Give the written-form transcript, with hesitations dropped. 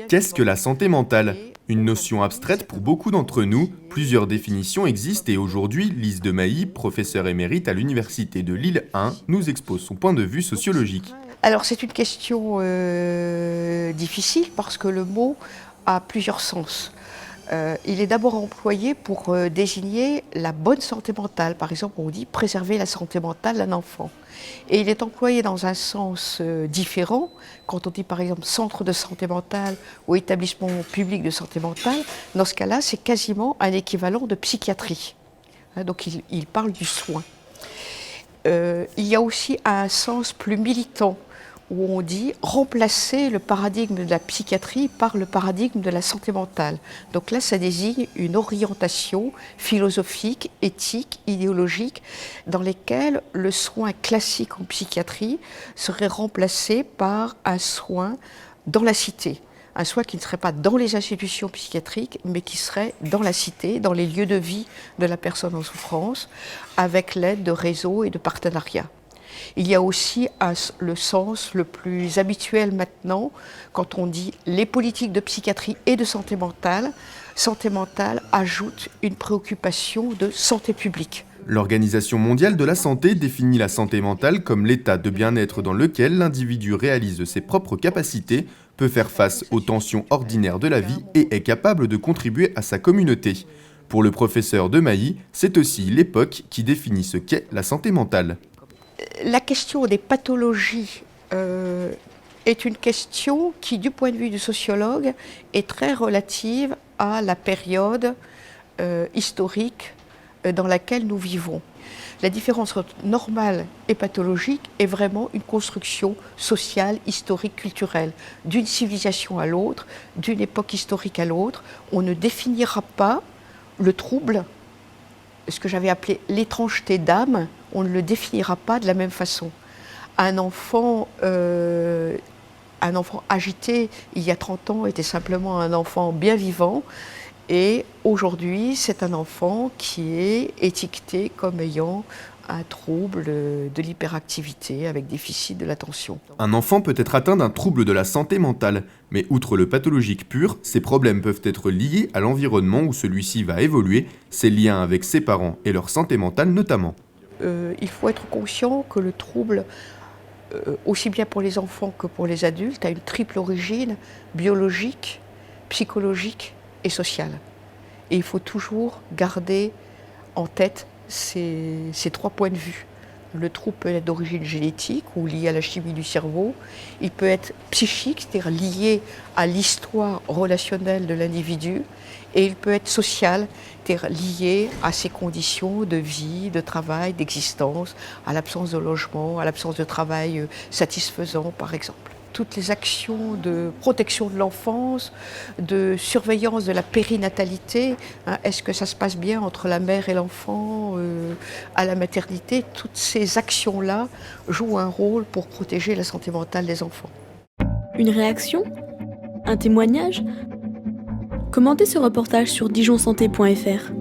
Qu'est-ce que la santé mentale ? Une notion abstraite pour beaucoup d'entre nous, plusieurs définitions existent et aujourd'hui, Lise de Mailly, professeure émérite à l'Université de Lille 1, nous expose son point de vue sociologique. Alors c'est une question difficile parce que le mot a plusieurs sens. Il est d'abord employé pour désigner la bonne santé mentale. Par exemple, on dit préserver la santé mentale d'un enfant. Et il est employé dans un sens différent. Quand on dit par exemple centre de santé mentale ou établissement public de santé mentale, dans ce cas-là, c'est quasiment un équivalent de psychiatrie. Donc il parle du soin. Il y a aussi un sens plus militant, où on dit remplacer le paradigme de la psychiatrie par le paradigme de la santé mentale. Donc là, ça désigne une orientation philosophique, éthique, idéologique, dans lesquelles le soin classique en psychiatrie serait remplacé par un soin dans la cité. Un soin qui ne serait pas dans les institutions psychiatriques, mais qui serait dans la cité, dans les lieux de vie de la personne en souffrance, avec l'aide de réseaux et de partenariats. Il y a aussi le sens le plus habituel maintenant, quand on dit les politiques de psychiatrie et de santé mentale ajoute une préoccupation de santé publique. L'Organisation mondiale de la santé définit la santé mentale comme l'état de bien-être dans lequel l'individu réalise ses propres capacités, peut faire face aux tensions ordinaires de la vie et est capable de contribuer à sa communauté. Pour le professeur de Mailly, c'est aussi l'époque qui définit ce qu'est la santé mentale. La question des pathologies est une question qui, du point de vue du sociologue, est très relative à la période historique dans laquelle nous vivons. La différence entre normale et pathologique est vraiment une construction sociale, historique, culturelle. D'une civilisation à l'autre, d'une époque historique à l'autre, on ne définira pas le trouble, ce que j'avais appelé l'étrangeté d'âme, on ne le définira pas de la même façon. Un enfant agité, il y a 30 ans, était simplement un enfant bien vivant. Et aujourd'hui, c'est un enfant qui est étiqueté comme ayant un trouble de l'hyperactivité avec déficit de l'attention. Un enfant peut être atteint d'un trouble de la santé mentale, mais outre le pathologique pur, ces problèmes peuvent être liés à l'environnement où celui-ci va évoluer, ses liens avec ses parents et leur santé mentale notamment. Il faut être conscient que le trouble, aussi bien pour les enfants que pour les adultes, a une triple origine biologique, psychologique et sociale. Et il faut toujours garder en tête ces trois points de vue. Le trouble peut être d'origine génétique ou lié à la chimie du cerveau. Il peut être psychique, c'est-à-dire lié à l'histoire relationnelle de l'individu. Et il peut être social, c'est-à-dire lié à ses conditions de vie, de travail, d'existence, à l'absence de logement, à l'absence de travail satisfaisant, par exemple. Toutes les actions de protection de l'enfance, de surveillance de la périnatalité, est-ce que ça se passe bien entre la mère et l'enfant à la maternité, toutes ces actions-là jouent un rôle pour protéger la santé mentale des enfants. Une réaction ? Un témoignage ? Commentez ce reportage sur dijonsanté.fr.